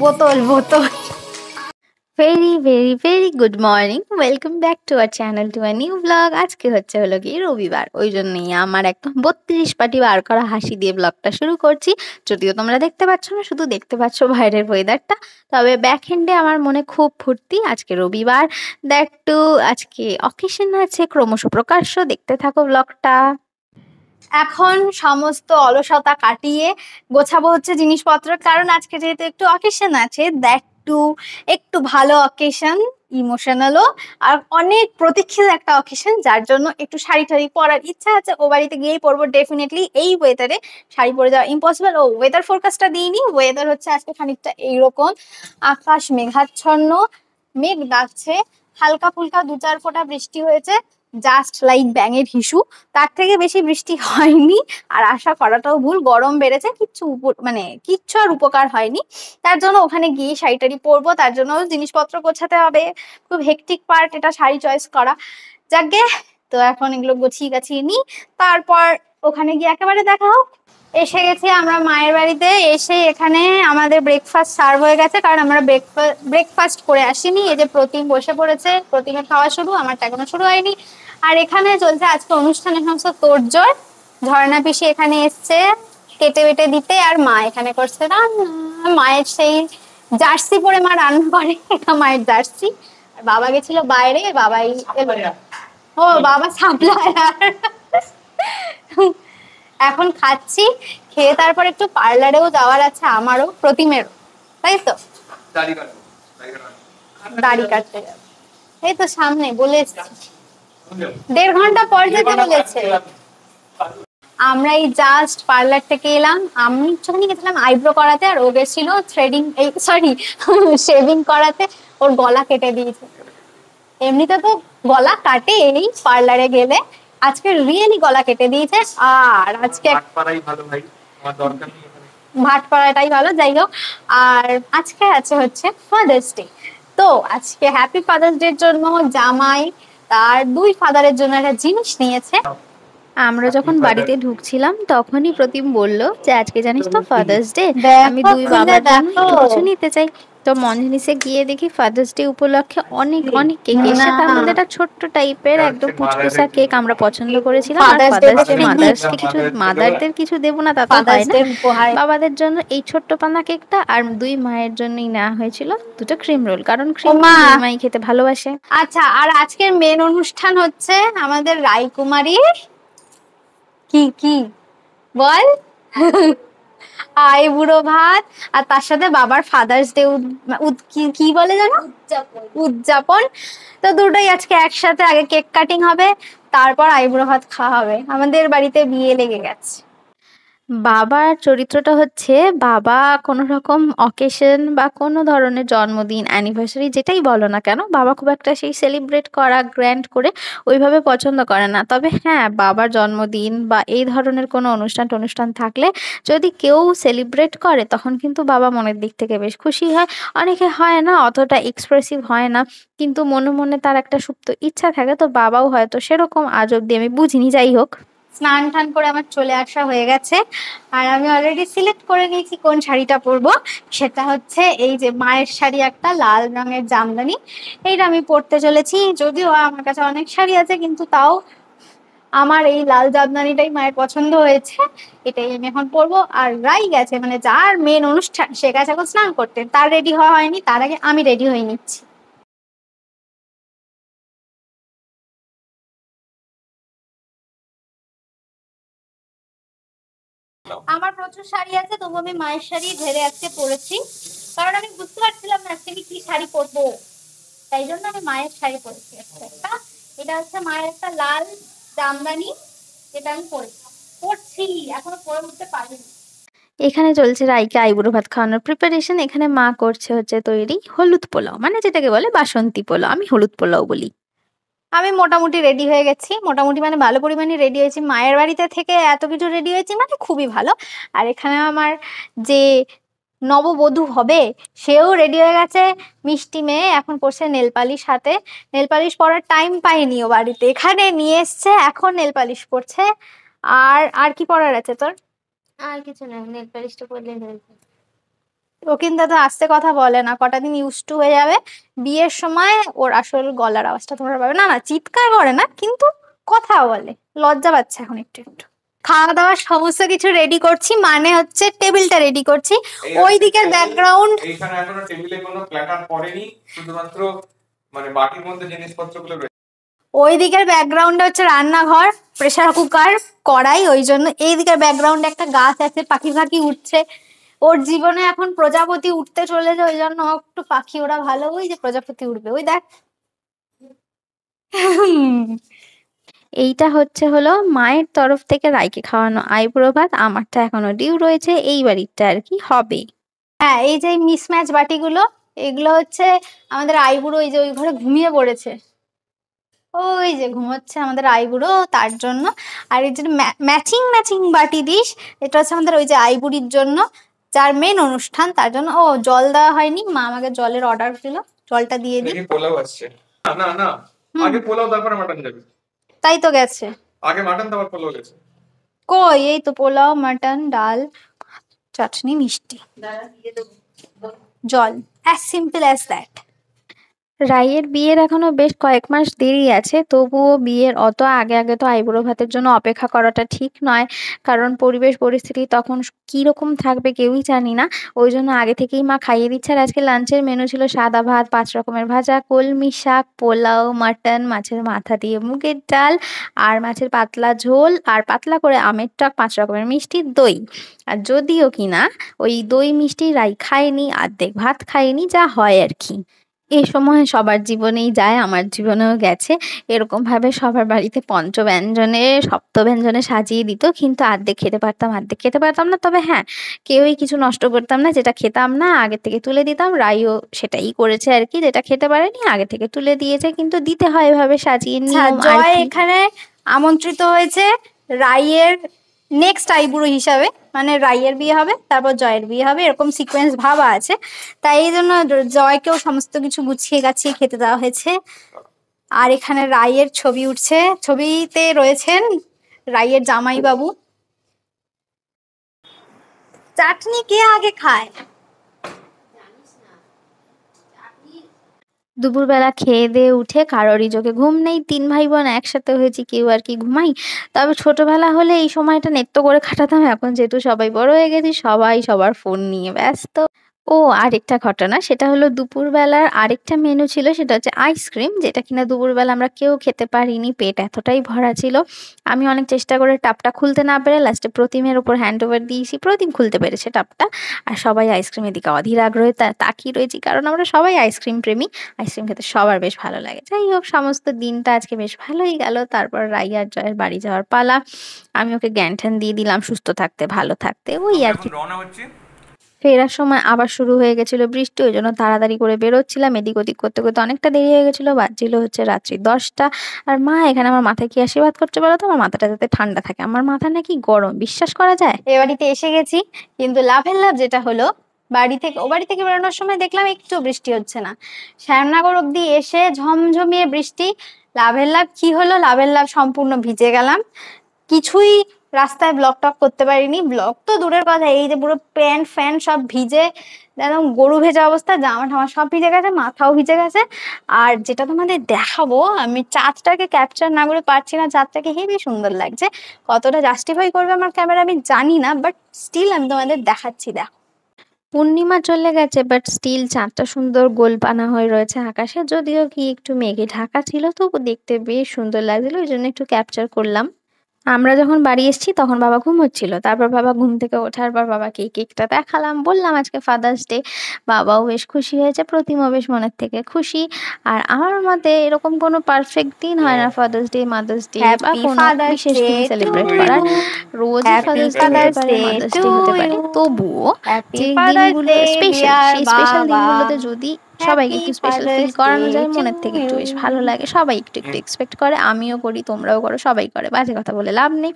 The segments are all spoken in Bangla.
বোতল বোতল। Very good morning, welcome back to our channel to a new blog. আজকে হলো কি রবিবার, ওই জন্যই আমার একদম 32 পাটি বার করা হাসি দিয়ে ব্লগটা শুরু করছি। যদিও তোমরা দেখতে পাচ্ছ না, শুধু দেখতে পাচ্ছ বাইরের ওয়েদারটা। তবে ব্যাক হ্যান্ডে আমার মনে খুব ফুর্তি, আজকে রবিবার, দ্যাট টু আজকে অকেশন আছে ক্রমশ প্রকাশ্য। দেখতে থাকো ব্লগটা। এখন সমস্ত অলসতা কাটিয়ে গোছাবো হচ্ছে জিনিসপত্র, কারণ আজকে যেহেতু একটু অকেশন আছে, দ্যাট টু একটু ভালো অকেশন, ইমোশনালও, আর অনেক প্রতীক্ষিত একটা অকেশন, যার জন্য একটু শাড়ি টাড়ি পরার ইচ্ছা আছে। ও বাড়িতে গিয়েই পরবো ডেফিনেটলি। এই ওয়েদারে শাড়ি পরে যাওয়া ইম্পসিবল। ও ওয়েদার ফোরকাস্টটা দিইনি, ওয়েদার হচ্ছে আজকে খানিকটা এইরকম, আকাশ মেঘাচ্ছন্ন, মেঘ ডাকছে, হালকা ফুলকা 2-4 ফোঁটা বৃষ্টি হয়েছে, জাস্ট লাইক ব্যাঙের হিসু। তার থেকে বেশি বৃষ্টি হয়নি, আর আশা করাটাও ভুল। গরম বেড়েছে, কিচ্ছু আর উপকার হয়নি। তার জন্য ওখানে গিয়ে শাড়ি টাড়ি পরবো, তার জন্য জিনিসপত্র গোছাতে হবে। খুব হেকটিক পার্ট এটা, শাড়ি চয়েস করা। যাকে তো এখন এগুলো গুছিয়ে গাছিয়ে নিই, তারপর ওখানে গিয়ে একেবারে দেখা হোক। এসে গেছি আমরা মায়ের বাড়িতে। এসে এখানে আমাদের ব্রেকফাস্ট সার্ভ হয়ে গেছে, কারণ আমরা ব্রেকফাস্ট করে আসিনি। এই যে প্রতিম বসে পড়েছে, প্রতিমের খাওয়া শুরু, আমারটা এখনো শুরু হয়নি। আর এখানে চলছে আজকে অনুষ্ঠানের সমস্ত তোড়জোড়। ঝর্ণা পিসি এখানে এসছে কেটে বেটে দিতে, আর মা এখানে করছে রান্না। মায়ের সেই জার্সি পরে মা রান্না করে, এটা মায়ের জার্সি। আর বাবা গেছিল বাইরে, বাবাই ও বাবা সাপ্লায়ার। এখন খাচ্ছি, খেয়ে তারপর একটু পার্লারেও যাওয়ার আছে আমারও, প্রতিমেরও, তাই তো দাড়ি কাটতে যাবে। এই তো সামনে বলে এসছি, 1.5 ঘন্টা পর যেতে বলেছে। আমরা এই জাস্ট পার্লার থেকে এলাম। আমি একটুখানি গেছিলাম আইব্রো করাতে, আর ও গেছিল থ্রেডিং, এই সরি শেভিং করাতে। ওর গলা কেটে দিয়েছে। এমনিতে তো গলা কাটে এই পার্লারে গেলে, আজকে রিয়েলি গলা কেটে দিয়েছে। আর আজকে ভাটপাড়াটাই ভালো, যাই হোক। আর আজকে আছে হচ্ছে ফাদার্স ডে। তো আজকে হ্যাপি ফাদার্স ডে এর জন্য জামাই তার 2 ফাদারের জন্য একটা জিনিস নিয়েছে। আমরা যখন বাড়িতে ঢুকছিলাম তখনই প্রতিম বলল যে আজকে জানিস তো ফাদার্স ডে, আমি 2 বাবার জন্য একটু কিছু নিতে চাই। তো মঞ্জনিসে গিয়ে দেখি ফাদার্স ডে উপলক্ষে অনেক অনেক কেক এসে, তার মধ্যে একটা ছোট্ট টাইপের একদম পুচকুসা কেক আমরা পছন্দ করেছিলাম। আর ফাদার্স ডে মাদারদের কিছু দেবো না তা তো হয় না, বাবাদের জন্য এই ছোট্ট পানা কেকটা, আর 2 মায়ের জন্যই নেওয়া হয়েছিল 2টা ক্রিম রোল, কারণ ক্রিম মাই খেতে ভালোবাসে। আচ্ছা, আর আজকের মেন অনুষ্ঠান হচ্ছে আমাদের রায়কুমারীর কি কি বল আইবুড়ো ভাত, আর তার সাথে বাবার ফাদার্স ডে কি বলে জানো, উদযাপন। তো দুটোই আজকে একসাথে, আগে কেক কাটিং হবে, তারপর আইবুড়ো ভাত খাওয়া হবে। আমাদের বাড়িতে বিয়ে লেগে গেছে। বাবার চরিত্রটা হচ্ছে, বাবা কোনো রকম অকেশন বা কোনো ধরনের জন্মদিন, অ্যানিভার্সারি যেটাই বলো না কেন, বাবা খুব একটা সেই সেলিব্রেট করা গ্র্যান্ড করে ওইভাবে পছন্দ করে না। তবে হ্যাঁ, বাবার জন্মদিন বা এই ধরনের কোনো অনুষ্ঠান থাকলে যদি কেউ সেলিব্রেট করে, তখন কিন্তু বাবা মনের দিক থেকে বেশ খুশি হয়। অনেকে হয় না, অতটা এক্সপ্রেসিভ হয় না, কিন্তু মনে মনে তার একটা সুপ্ত ইচ্ছা থাকে। তো বাবাও হয়তো সেরকম, আজ অব্দি আমি বুঝিনি। যাই হোক, স্নান টান করে আমার চলে আসা হয়ে গেছে, আর আমি অলরেডি সিলেক্ট করে নিয়েছি কোন শাড়িটা পরবো। সেটা হচ্ছে এই যে মায়ের শাড়ি, একটা লাল রঙের জামদানি, এইটা আমি পরতে চলেছি। যদিও আমার কাছে অনেক শাড়ি আছে, কিন্তু তাও আমার এই লাল জামদানিটাই মায়ের পছন্দ হয়েছে, এটাই আমি এখন পরবো। আর রাই গেছে, মানে যার মেন অনুষ্ঠান সে গেছে এখন স্নান করতে, তার রেডি হওয়া হয়নি, তার আগে আমি রেডি হয়ে নিচ্ছি। আমার প্রচুর শাড়ি আছে, তবু আমি মায়ের শাড়ি ধরে আজকে পরেছি, কারণ আমি বুঝতে পারছিলাম না আজকে কি শাড়ি পরবো, তাই জন্য আমি মায়ের শাড়ি পরেছি। একটা এটা হচ্ছে মায়ের একটা লাল জামদানি, যেটা আমি পরছি, এখনো পরে উঠতে পারিনি। এখানে চলছে রাইকে আইবুড়ো ভাত খাওয়ানোর প্রিপারেশন। এখানে মা করছে হচ্ছে তৈরি হলুদ পোলাও, মানে যেটাকে বলে বাসন্তী পোলাও, আমি হলুদ পোলাও বলি। আমি মোটামুটি রেডি হয়ে গেছি, মোটামুটি মানে ভালো পরিমাণে রেডি হয়েছি। মায়ের বাড়িতে থেকে এত কিছু রেডি হয়েছি মানে খুবই ভালো। আর এখানে আমার যে নববধূ হবে সেও রেডি হয়ে গেছে, মিষ্টি মেয়ে। এখন পড়ছে নেল পালিশ হাতে, নেল পালিশ পরার টাইম পাইনি ও বাড়িতে, এখানে নিয়ে এসছে, এখন নেল পালিশ পরছে। আর আর কি পরার আছে তোর? আর কিছু না, নেল পালিশটা পরলেই হয়ে যাবে। ও কিন্তু এত আস্তে কথা বলে না, কটা দিন ইউজ টু হয়ে যাবে, বিয়ের সময় ওর আসল গলার আওয়াজটা তোমরা পাবে। না না, চিৎকার করে না, কিন্তু কথা বলে, লজ্জা পাচ্ছে এখন একটু একটু। খাওয়া দাওয়া সমস্ত কিছু রেডি করছি, মানে হচ্ছে টেবিলটা রেডি করছি। ওই দিকের ব্যাকগ্রাউন্ড, এইখানে এখনো টেবিলে কোনো প্ল্যাটার পড়েনি, শুধুমাত্র মানে বাটির মধ্যে জিনিসপত্রগুলো রয়েছে। ওই দিকের ব্যাকগ্রাউন্ডে হচ্ছে রান্নাঘর, প্রেসার কুকার, কড়াই, ওই জন্য এই দিকের ব্যাকগ্রাউন্ডে একটা গাছ আছে, পাখি ফাঁকি উঠছে। ওর জীবনে এখন প্রজাপতি উঠতে চলেছে, ওই জন্য একটু পাখি ওরা ভালো, ওই যে প্রজাপতি উঠবে, ওই দেখ। এইটা হলো মায়ের তরফ থেকে রাইকে খাওয়ানো আইবুড়ো ভাত, আমারটা এখনো ডিউ রয়েছে, এই বাড়িটা আর কি হবে। হ্যাঁ, এই যে মিসম্যাচ বাটিগুলো, এগুলো হচ্ছে আমাদের আইবুড়ো, এই যে ওই ঘরে ঘুমিয়ে পড়েছে, ওই যে ঘুমোচ্ছে আমাদের আইবুড়ো, তার জন্য। আর এই যে ম্যাচিং ম্যাচিং বাটি দিস, এটা হচ্ছে আমাদের ওই যে আইবুড়ির জন্য, যার মেন অনুষ্ঠান, তার জন্য। ও জল দেওয়া হয়নি, মা আমাকে জলের অর্ডার দিল, জলটা দিয়ে দিই। পোলাও আসছে, না না, আগে পোলাও তারপরে মাটন যাবে। তাই তো গেছে, আগে মাটন তারপর পোলাও গেছে। কই, এই তো পোলাও, মাটন, ডাল, চাটনি, মিষ্টি, জল, অ্যাজ সিম্পল অ্যাজ দ্যাট। রাইয়ের বিয়ের এখনো বেশ কয়েক মাস দেরি আছে, তবুও বিয়ের অত আগে আগে তো আইবুড়ো ভাতের জন্য অপেক্ষা করাটা ঠিক নয়, কারণ পরিবেশ পরিস্থিতি তখন কিরকম থাকবে কেউই জানি না। ওই জন্য আগে থেকেই মা খাইয়ে দিচ্ছে। আর আজকে লাঞ্চের মেনু ছিল সাদা ভাত, 5 রকমের ভাজা, কলমি শাক, পোলাও, মাটন, মাছের মাথা দিয়ে মুগের ডাল, আর মাছের পাতলা ঝোল, আর পাতলা করে আমের টক, 5 রকমের মিষ্টি, দই। আর যদিও কিনা ওই দই মিষ্টি রাই খায়নি, অর্ধেক ভাত খায়নি, যা হয় আর কি। এই সময় সবার জীবনেই যায়, আমার জীবনেও গেছে। এরকম ভাবে সবার বাড়িতে পঞ্চব্যঞ্জনে সপ্তব্যঞ্জনে সাজিয়ে দিত, কিন্তু অর্ধেক খেতে পারতাম, অর্ধেক খেতে পারতাম না। তবে হ্যাঁ, কেউই কিছু নষ্ট করতাম না, যেটা খেতাম না আগে থেকে তুলে দিতাম। রাইও সেটাই করেছে আর কি, যেটা খেতে পারেনি আগে থেকে তুলে দিয়েছে, কিন্তু দিতে হয় এভাবে সাজিয়ে, নিয়ম আর জয় কি। এখানে আমন্ত্রিত হয়েছে রাইয়ের নেক্সট আইবুড়ো হিসাবে, মানে রাইয়ের বিয়ে হবে তারপর জয়ের বিয়ে হবে, এরকম সিকোয়েন্স ভাবা আছে। তাই এই জন্য জয়কেও সমস্ত কিছু গুছিয়ে গাছিয়ে খেতে দেওয়া হয়েছে। আর এখানে রাইয়ের ছবি উঠছে, ছবিতে রয়েছেন রাইয়ের জামাইবাবু। চাটনি কে আগে খায়? দুপুরবেলা খেয়ে দিয়ে উঠে কারোরই চোখে ঘুম নেই, 3 ভাই বোন একসাথে হয়েছি, কেউ আর কি ঘুমাই। তবে ছোটবেলা হলে এই সময়টা নেত্য করে কাটাতাম, এখন যেহেতু সবাই বড় হয়ে গেছি, সবাই সবার ফোন নিয়ে ব্যস্ত। ও আরেকটা ঘটনা, সেটা হলো দুপুরবেলার আরেকটা মেনু ছিল, সেটা হচ্ছে আইসক্রিম, যেটা কিনা দুপুরবেলা আমরা কেউ খেতে পারিনি, পেট এতটাই ভরা ছিল। আমি অনেক চেষ্টা করে টাপটা খুলতে না পেরে লাস্টে প্রতিমের উপর হ্যান্ড ওভার দিয়েছি, প্রতিম খুলতে পেরেছে টাপটা। আর সবাই আইসক্রিমের দিকে অধীর আগ্রহে তাকিয়ে রয়েছি, কারণ আমরা সবাই আইসক্রিম প্রেমী, আইসক্রিম খেতে সবার বেশ ভালো লাগে। যাই হোক, সমস্ত দিনটা আজকে বেশ ভালোই গেল। তারপর রাই আর জয়ের বাড়ি যাওয়ার পালা। আমি ওকে জ্ঞান ঠ্যান দিয়ে দিলাম সুস্থ থাকতে, ভালো থাকতে, ওই আর কি। রওনা হচ্ছে। ফেরার সময় আবার শুরু হয়ে গেছিল বৃষ্টি, ওই জন্য তাড়াতাড়ি করে বেরোচ্ছিলাম, এদিক ওদিক করতে করতে অনেকটা দেরি হয়ে গেছিল, বাজছিল হচ্ছে রাত্রি 10টা। আর মা এখানে আমার মাথায় কি আশীর্বাদ করছে বলো তো? আমার মাথাটা যাতে ঠান্ডা থাকে, আমার মাথা নাকি গরম, বিশ্বাস করা যায়? এ বাড়িতে এসে গেছি, কিন্তু লাভের লাভ যেটা হলো, ও বাড়ি থেকে বেরোনোর সময় দেখলাম একটু বৃষ্টি হচ্ছে না, শ্যামনগর অব্দি এসে ঝমঝমিয়ে বৃষ্টি। লাভের লাভ কি হলো? লাভের লাভ সম্পূর্ণ ভিজে গেলাম, কিছুই রাস্তায় ব্লক টক করতে পারিনি। ব্লক তো দূরের কথা, এই যে পুরো প্যান্ট ফ্যান সব ভিজে একদম গরু ভেজা অবস্থা, জামা ঠামা সব ভিজে গেছে, মাথাও ভিজে গেছে। আর যেটা তোমাদের দেখাবো, আমি চাঁদটাকে ক্যাপচার না করে পারছি না, চাঁদটাকে হেবি সুন্দর লাগছে। কতটা জাস্টিফাই করবে আমার ক্যামেরা আমি জানি না, বাট স্টিল আমি তোমাদের দেখাচ্ছি। দেখো, পূর্ণিমা চলে গেছে, বাট স্টিল চাঁদটা সুন্দর গোলপানা হয়ে রয়েছে আকাশে, যদিও কি একটু মেঘে ঢাকা ছিল, তবু দেখতে বেশ সুন্দর লাগছিল, ওই জন্য একটু ক্যাপচার করলাম। আমরা যখন বাড়ি এসেছি তখন বাবা ঘুমোচ্ছিল, তারপর বাবা ঘুম থেকে ওঠার পর বাবাকে এই কেকটা দেখালাম, বললাম আজকে ফাদার্স ডে। বাবাও বেশ খুশি হয়েছে, প্রতিমাও বেশ মনের থেকে খুশি। আর আমার মতে এরকম কোনো পারফেক্ট দিন হয় না ফাদার্স ডে, মাদার্স ডে বা হ্যাপি কোনো ফাদার্স বিশেষ ডে দিন সেলিব্রেট টু করার। ইউ, রোজই হ্যাপি ফাদার্স ডে হতে ফাদার্স পারে, ডে মাদার্স টু ডে হতে পারে, ইউ, তবুও হ্যাপি যে ফাদার্স দিনগুলো ডে স্পেশাল, ডিয়ার সেই স্পেশাল বাবা, দিনগুলোতে যদি সবাইকে একটু স্পেশাল ফিল ফাদার্স করানো ডে যায়, টু মনের থেকে একটু ইউ। বেশ ভালো লাগে। সবাই একটু একটু এক্সপেক্ট করে, আমিও করি, তোমরাও করো, সবাই করে, বাজে কথা বলে লাভ নেই।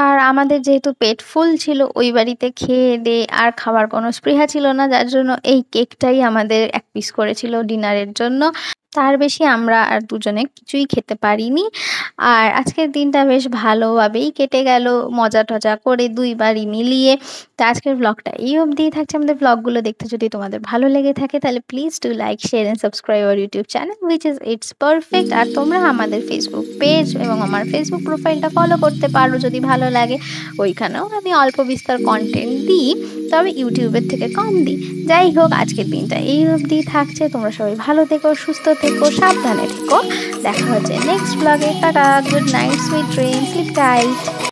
আর আমাদের যেহেতু পেট ফুল ছিল, ওই বাড়িতে খেয়ে দিয়ে আর খাবার কোনো স্পৃহা ছিল না, যার জন্য এই কেকটাই আমাদের 1 পিস করেছিল ডিনারের জন্য। তার বেশি আমরা আর দুজনে কিছুই খেতে পারিনি। আর আজকের দিনটা বেশ ভালোভাবেই কেটে গেল, মজা টজা করে দুইবারই মিলিয়ে। তো আজকের ব্লগটা এই অবধিই থাকছে। আমাদের ব্লগগুলো দেখতে যদি তোমাদের ভালো লেগে থাকে তাহলে please do like, share and subscribe our YouTube channel which is it's perfect. আর তোমরা আমাদের ফেসবুক পেজ এবং আমার ফেসবুক প্রোফাইলটা ফলো করতে পারো যদি ভালো লাগে। ওইখানেও আমি অল্প বিস্তর কন্টেন্ট দিই, তবে ইউটিউবের থেকে কম দিই। যাই হোক, আজকের দিনটা এই অবধি থাকছে। তোমরা সবাই ভালো থেকো, সুস্থ থেকো, সাবধানে থেকো। দেখা হচ্ছে নেক্সট ব্লগে। Tata, good night, sweet dreams, sleep tight.